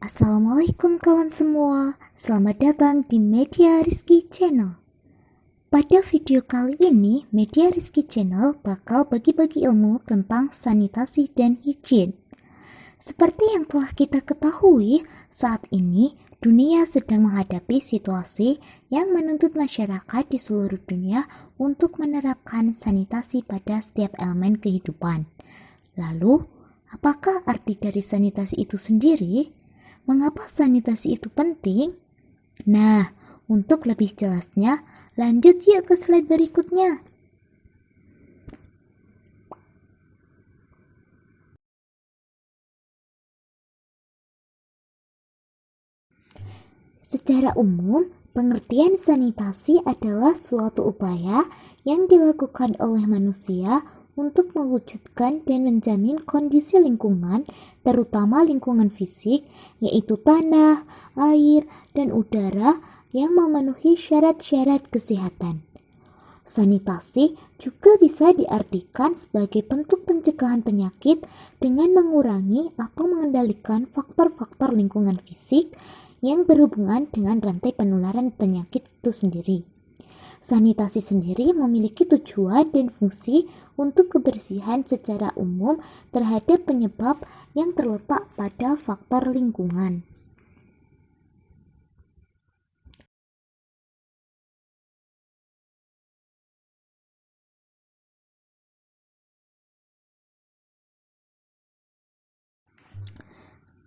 Assalamualaikum kawan semua, selamat datang di Media Rizky Channel. Pada video kali ini, Media Rizky Channel bakal bagi-bagi ilmu tentang sanitasi dan higien. Seperti yang telah kita ketahui, saat ini dunia sedang menghadapi situasi yang menuntut masyarakat di seluruh dunia untuk menerapkan sanitasi pada setiap elemen kehidupan. Lalu, apakah arti dari sanitasi itu sendiri? Mengapa sanitasi itu penting? Nah, untuk lebih jelasnya, lanjut yuk ke slide berikutnya. Secara umum, pengertian sanitasi adalah suatu upaya yang dilakukan oleh manusia untuk mewujudkan dan menjamin kondisi lingkungan, terutama lingkungan fisik, yaitu tanah, air, dan udara yang memenuhi syarat-syarat kesehatan. Sanitasi juga bisa diartikan sebagai bentuk pencegahan penyakit dengan mengurangi atau mengendalikan faktor-faktor lingkungan fisik yang berhubungan dengan rantai penularan penyakit itu sendiri. Sanitasi sendiri memiliki tujuan dan fungsi untuk kebersihan secara umum terhadap penyebab yang terletak pada faktor lingkungan.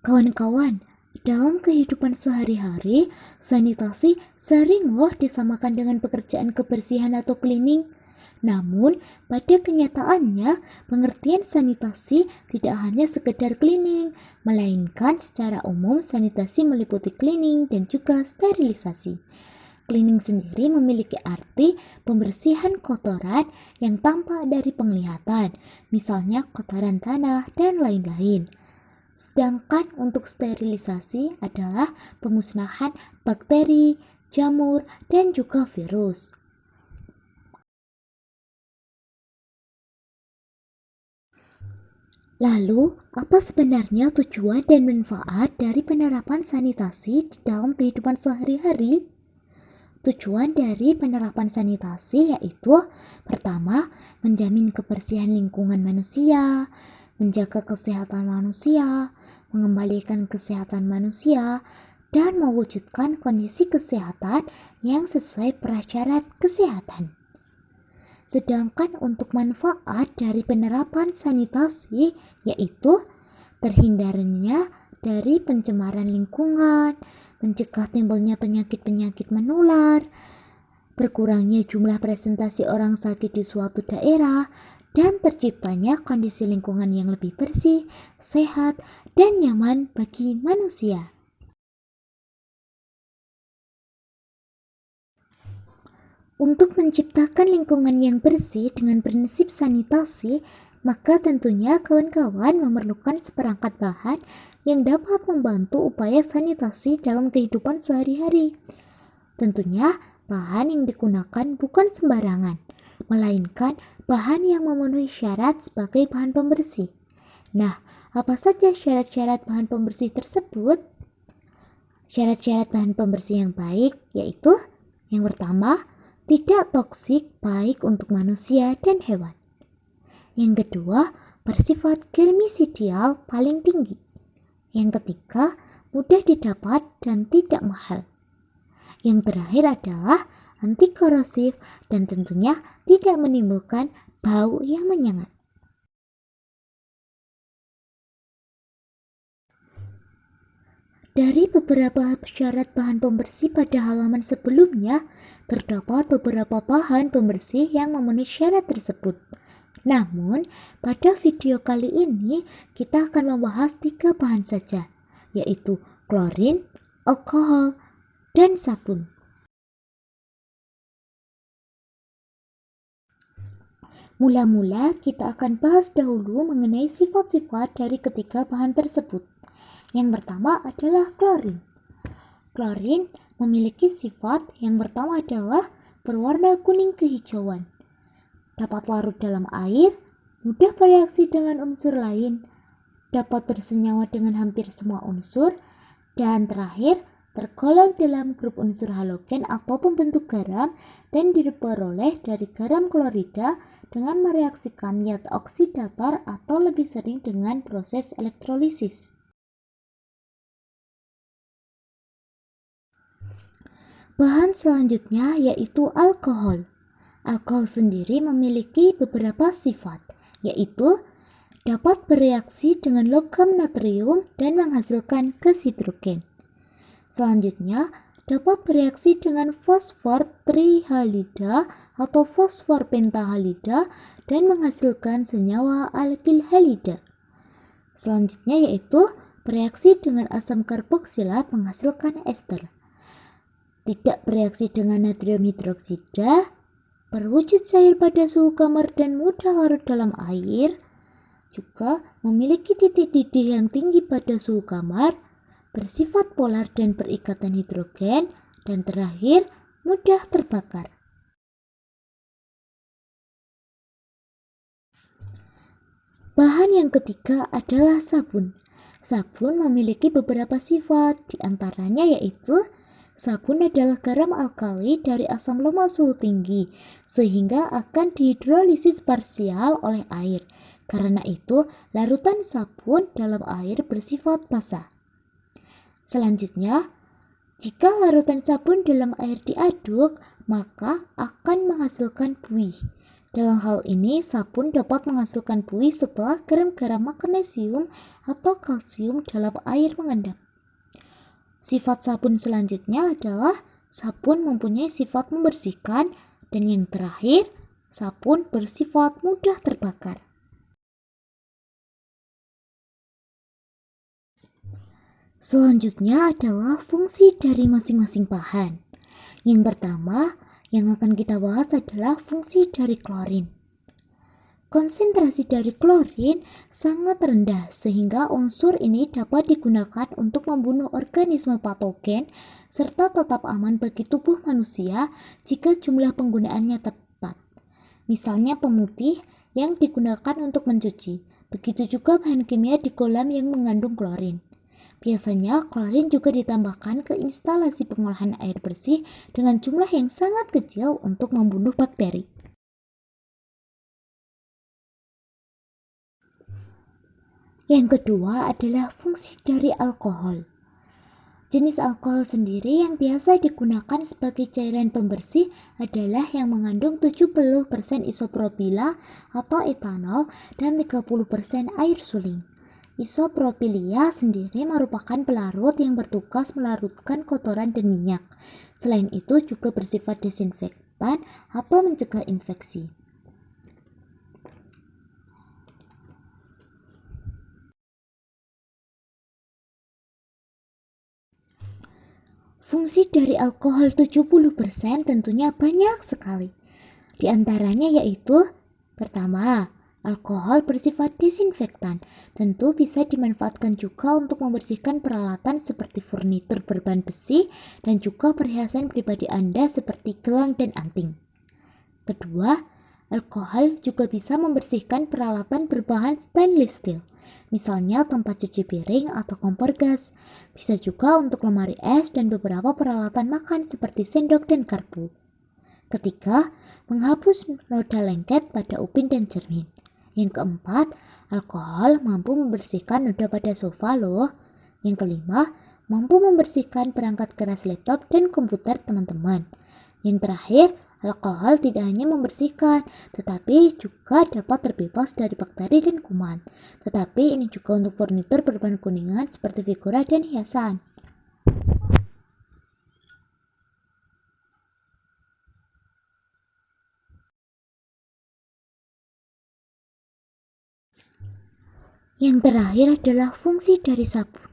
Kawan-kawan, dalam kehidupan sehari-hari, sanitasi sering loh disamakan dengan pekerjaan kebersihan atau cleaning. Namun, pada kenyataannya, pengertian sanitasi tidak hanya sekedar cleaning, melainkan secara umum sanitasi meliputi cleaning dan juga sterilisasi. Cleaning sendiri memiliki arti pembersihan kotoran yang tampak dari penglihatan, misalnya kotoran tanah dan lain-lain. Sedangkan untuk sterilisasi adalah pemusnahan bakteri, jamur, dan juga virus. Lalu, apa sebenarnya tujuan dan manfaat dari penerapan sanitasi di dalam kehidupan sehari-hari? Tujuan dari penerapan sanitasi yaitu pertama, menjamin kebersihan lingkungan manusia, menjaga kesehatan manusia, mengembalikan kesehatan manusia, dan mewujudkan kondisi kesehatan yang sesuai prasyarat kesehatan. Sedangkan untuk manfaat dari penerapan sanitasi yaitu terhindarnya dari pencemaran lingkungan, mencegah timbulnya penyakit-penyakit menular, berkurangnya jumlah presentasi orang sakit di suatu daerah, dan terciptanya kondisi lingkungan yang lebih bersih, sehat, dan nyaman bagi manusia. Untuk menciptakan lingkungan yang bersih dengan prinsip sanitasi, maka tentunya kawan-kawan memerlukan seperangkat bahan yang dapat membantu upaya sanitasi dalam kehidupan sehari-hari. Tentunya, bahan yang digunakan bukan sembarangan, melainkan bahan yang memenuhi syarat sebagai bahan pembersih. Nah, apa saja syarat-syarat bahan pembersih tersebut? Syarat-syarat bahan pembersih yang baik yaitu yang pertama, tidak toksik baik untuk manusia dan hewan. Yang kedua, bersifat germisidial paling tinggi. Yang ketiga, mudah didapat dan tidak mahal. Yang terakhir adalah anti korosif dan tentunya tidak menimbulkan bau yang menyengat. Dari beberapa syarat bahan pembersih pada halaman sebelumnya, terdapat beberapa bahan pembersih yang memenuhi syarat tersebut. Namun, pada video kali ini kita akan membahas 3 bahan saja, yaitu klorin, alkohol, dan sabun. Mula-mula kita akan bahas dahulu mengenai sifat-sifat dari ketiga bahan tersebut. Yang pertama adalah klorin. Klorin memiliki sifat yang pertama adalah berwarna kuning kehijauan. Dapat larut dalam air, mudah bereaksi dengan unsur lain, dapat bersenyawa dengan hampir semua unsur, Dan terakhir, tergolong dalam grup unsur halogen atau pembentuk garam dan diperoleh dari garam klorida dengan mereaksikan zat oksidator atau lebih sering dengan proses elektrolisis. Bahan selanjutnya yaitu alkohol. Alkohol sendiri memiliki beberapa sifat, yaitu dapat bereaksi dengan logam natrium dan menghasilkan gas hidrogen. Selanjutnya, dapat bereaksi dengan fosfor trihalida atau fosfor pentahalida dan menghasilkan senyawa alkil halida. Selanjutnya yaitu bereaksi dengan asam karboksilat menghasilkan ester. Tidak bereaksi dengan natrium hidroksida, berwujud cair pada suhu kamar dan mudah larut dalam air, juga memiliki titik didih yang tinggi pada suhu kamar, bersifat polar dan berikatan hidrogen, dan terakhir mudah terbakar. Bahan yang ketiga adalah sabun. Sabun memiliki beberapa sifat, diantaranya yaitu sabun adalah garam alkali dari asam lemak suhu tinggi, sehingga akan dihidrolisis parsial oleh air. Karena itu, larutan sabun dalam air bersifat basah. Selanjutnya, jika larutan sabun dalam air diaduk, maka akan menghasilkan buih. Dalam hal ini, sabun dapat menghasilkan buih setelah garam-garam magnesium atau kalsium dalam air mengendap. Sifat sabun selanjutnya adalah sabun mempunyai sifat membersihkan, dan yang terakhir, sabun bersifat mudah terbakar. Selanjutnya adalah fungsi dari masing-masing bahan. Yang pertama, yang akan kita bahas adalah fungsi dari klorin. Konsentrasi dari klorin sangat rendah sehingga unsur ini dapat digunakan untuk membunuh organisme patogen serta tetap aman bagi tubuh manusia jika jumlah penggunaannya tepat. Misalnya pemutih yang digunakan untuk mencuci. Begitu juga bahan kimia di kolam yang mengandung klorin. Biasanya klorin juga ditambahkan ke instalasi pengolahan air bersih dengan jumlah yang sangat kecil untuk membunuh bakteri. Yang kedua adalah fungsi dari alkohol. Jenis alkohol sendiri yang biasa digunakan sebagai cairan pembersih adalah yang mengandung 70% isopropila atau etanol dan 30% air suling. Isopropilia sendiri merupakan pelarut yang bertugas melarutkan kotoran dan minyak. Selain itu juga bersifat desinfektan atau mencegah infeksi. Fungsi dari alkohol 70% tentunya banyak sekali. Di antaranya yaitu, pertama, alkohol bersifat desinfektan. Tentu bisa dimanfaatkan juga untuk membersihkan peralatan seperti furnitur berbahan besi dan juga perhiasan pribadi Anda seperti gelang dan anting. Kedua, alkohol juga bisa membersihkan peralatan berbahan stainless steel. Misalnya tempat cuci piring atau kompor gas. Bisa juga untuk lemari es dan beberapa peralatan makan seperti sendok dan garpu. Ketiga, menghapus noda lengket pada upin dan cermin. Yang keempat, alkohol mampu membersihkan noda pada sofa loh. Yang kelima, mampu membersihkan perangkat keras laptop dan komputer teman-teman. Yang terakhir, alkohol tidak hanya membersihkan, tetapi juga dapat terbebas dari bakteri dan kuman. Tetapi ini juga untuk furnitur berbahan kuningan seperti figura dan hiasan. Yang terakhir adalah fungsi dari sabun.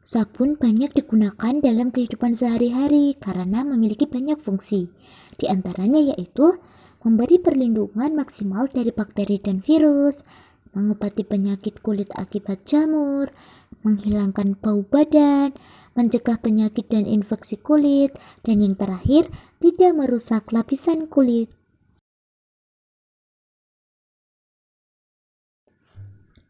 Sabun banyak digunakan dalam kehidupan sehari-hari karena memiliki banyak fungsi. Di antaranya yaitu memberi perlindungan maksimal dari bakteri dan virus, mengobati penyakit kulit akibat jamur, menghilangkan bau badan, mencegah penyakit dan infeksi kulit, dan yang terakhir, tidak merusak lapisan kulit.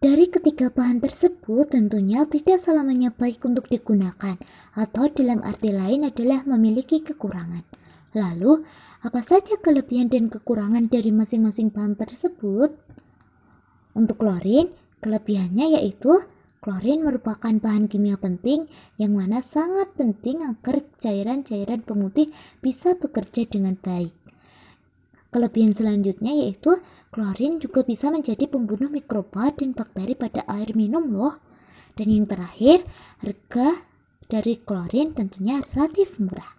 Dari ketiga bahan tersebut tentunya tidak selamanya baik untuk digunakan, atau dalam arti lain adalah memiliki kekurangan. Lalu, apa saja kelebihan dan kekurangan dari masing-masing bahan tersebut? Untuk klorin, kelebihannya yaitu klorin merupakan bahan kimia penting yang mana sangat penting agar cairan-cairan pemutih bisa bekerja dengan baik. Kelebihan selanjutnya yaitu klorin juga bisa menjadi pembunuh mikroba dan bakteri pada air minum loh. Dan yang terakhir, harga dari klorin tentunya relatif murah.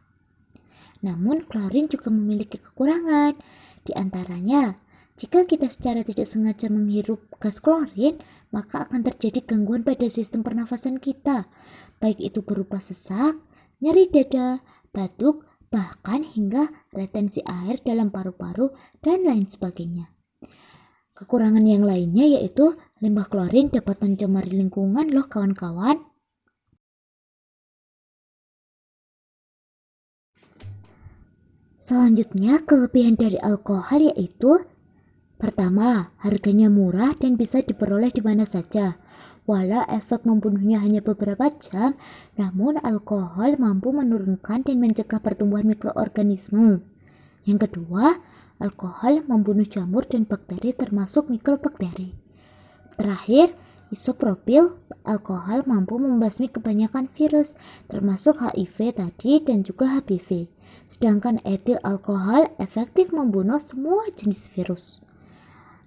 Namun klorin juga memiliki kekurangan. Di antaranya, jika kita secara tidak sengaja menghirup gas klorin, maka akan terjadi gangguan pada sistem pernafasan kita, baik itu berupa sesak, nyeri dada, batuk, bahkan hingga retensi air dalam paru-paru dan lain sebagainya. Kekurangan yang lainnya yaitu limbah klorin dapat mencemari lingkungan loh kawan-kawan. Selanjutnya, kelebihan dari alkohol yaitu pertama, harganya murah dan bisa diperoleh di mana saja. Walau efek membunuhnya hanya beberapa jam, namun alkohol mampu menurunkan dan mencegah pertumbuhan mikroorganisme. Yang kedua, alkohol membunuh jamur dan bakteri termasuk mikrobakteri. Terakhir, isopropil alkohol mampu membasmi kebanyakan virus, termasuk HIV tadi dan juga HPV. Sedangkan etil alkohol efektif membunuh semua jenis virus.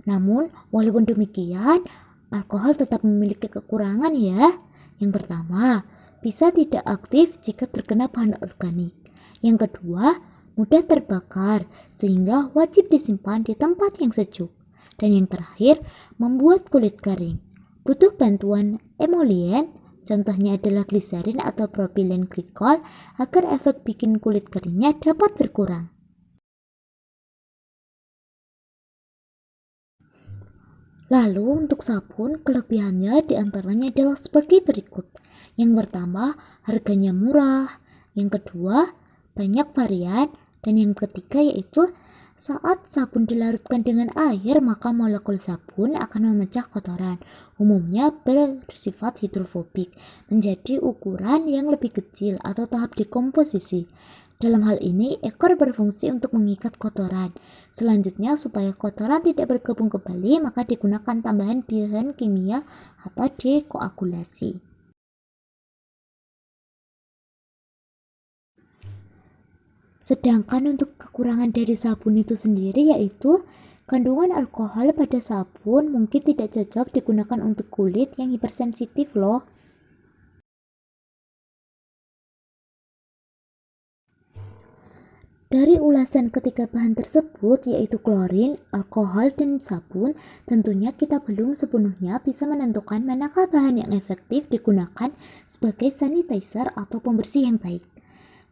Namun, walaupun demikian, alkohol tetap memiliki kekurangan ya. Yang pertama, bisa tidak aktif jika terkena bahan organik. Yang kedua, mudah terbakar sehingga wajib disimpan di tempat yang sejuk. Dan yang terakhir, membuat kulit kering. Butuh bantuan emolien, contohnya adalah gliserin atau propilen glikol agar efek bikin kulit keringnya dapat berkurang. Lalu untuk sabun, kelebihannya diantaranya adalah sebagai berikut. Yang pertama, harganya murah. Yang kedua, banyak varian. Dan yang ketiga yaitu saat sabun dilarutkan dengan air, maka molekul sabun akan memecah kotoran. Umumnya bersifat hidrofobik, menjadi ukuran yang lebih kecil atau tahap dekomposisi. Dalam hal ini, ekor berfungsi untuk mengikat kotoran. Selanjutnya, supaya kotoran tidak bergabung kembali, maka digunakan tambahan bahan kimia atau dekoagulasi. Sedangkan untuk kekurangan dari sabun itu sendiri yaitu kandungan alkohol pada sabun mungkin tidak cocok digunakan untuk kulit yang hipersensitif loh. Dari ulasan ketiga bahan tersebut yaitu klorin, alkohol, dan sabun, tentunya kita belum sepenuhnya bisa menentukan manakah bahan yang efektif digunakan sebagai sanitizer atau pembersih yang baik.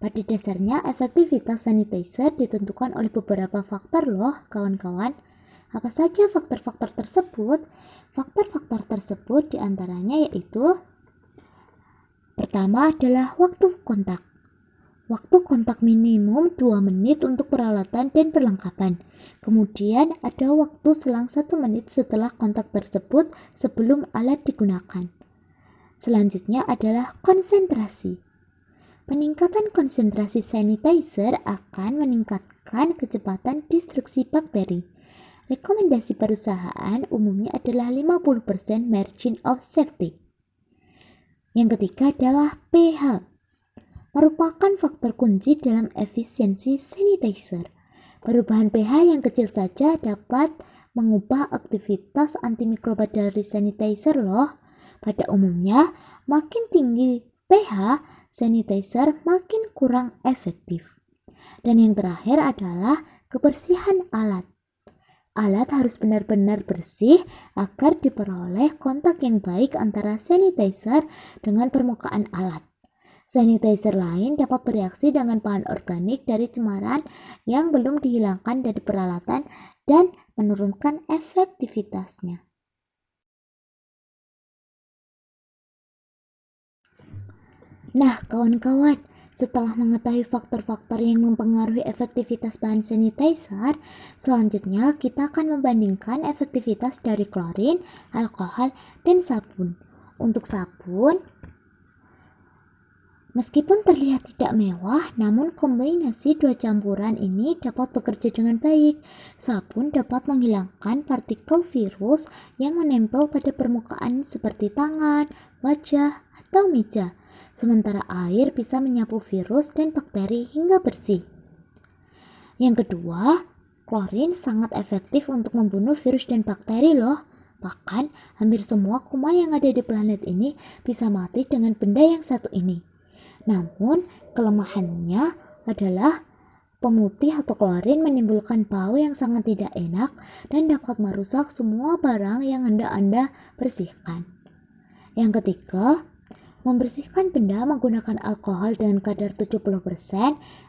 Pada dasarnya, efektivitas sanitizer ditentukan oleh beberapa faktor loh, kawan-kawan. Apa saja faktor-faktor tersebut? Faktor-faktor tersebut diantaranya yaitu pertama adalah waktu kontak. Waktu kontak minimum 2 menit untuk peralatan dan perlengkapan. Kemudian ada waktu selang 1 menit setelah kontak tersebut sebelum alat digunakan. Selanjutnya adalah konsentrasi. Peningkatan konsentrasi sanitizer akan meningkatkan kecepatan destruksi bakteri. Rekomendasi perusahaan umumnya adalah 50% margin of safety. Yang ketiga adalah pH. Merupakan faktor kunci dalam efisiensi sanitizer. Perubahan pH yang kecil saja dapat mengubah aktivitas antimikroba dari sanitizer loh. Pada umumnya, makin tinggi pH, sanitizer makin kurang efektif. Dan yang terakhir adalah kebersihan alat. Alat harus benar-benar bersih agar diperoleh kontak yang baik antara sanitizer dengan permukaan alat. Sanitizer lain dapat bereaksi dengan bahan organik dari cemaran yang belum dihilangkan dari peralatan dan menurunkan efektivitasnya. Nah, kawan-kawan, Setelah mengetahui faktor-faktor yang mempengaruhi efektivitas bahan sanitizer, selanjutnya kita akan membandingkan efektivitas dari klorin, alkohol, dan sabun. Untuk sabun, meskipun terlihat tidak mewah, namun kombinasi dua campuran ini dapat bekerja dengan baik. Sabun dapat menghilangkan partikel virus yang menempel pada permukaan seperti tangan, wajah, atau meja. Sementara air bisa menyapu virus dan bakteri hingga bersih. Yang kedua, klorin sangat efektif untuk membunuh virus dan bakteri loh. Bahkan, hampir semua kuman yang ada di planet ini bisa mati dengan benda yang satu ini. Namun, kelemahannya adalah pemutih atau klorin menimbulkan bau yang sangat tidak enak dan dapat merusak semua barang yang hendak Anda bersihkan. Yang ketiga, membersihkan benda menggunakan alkohol dengan kadar 70%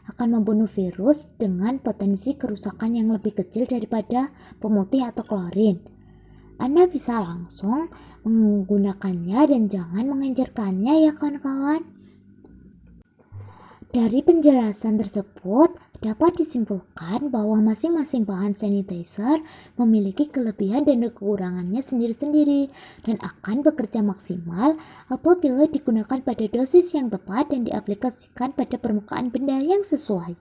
akan membunuh virus dengan potensi kerusakan yang lebih kecil daripada pemutih atau klorin. Anda bisa langsung menggunakannya dan jangan mengencerkannya ya kawan-kawan. Dari penjelasan tersebut, dapat disimpulkan bahwa masing-masing bahan sanitizer memiliki kelebihan dan kekurangannya sendiri-sendiri dan akan bekerja maksimal apabila digunakan pada dosis yang tepat dan diaplikasikan pada permukaan benda yang sesuai.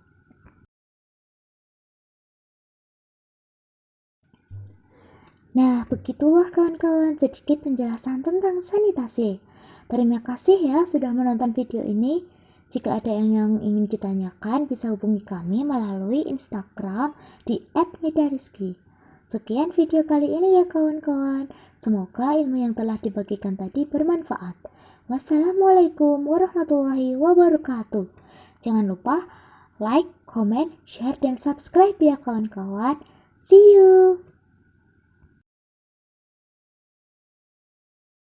Nah, begitulah kawan-kawan sedikit penjelasan tentang sanitasi. Terima kasih ya sudah menonton video ini. Jika ada yang ingin ditanyakan, bisa hubungi kami melalui Instagram di @medarizky. Sekian video kali ini ya kawan-kawan. Semoga ilmu yang telah dibagikan tadi bermanfaat. Wassalamualaikum warahmatullahi wabarakatuh. Jangan lupa like, comment, share, dan subscribe ya kawan-kawan. See you!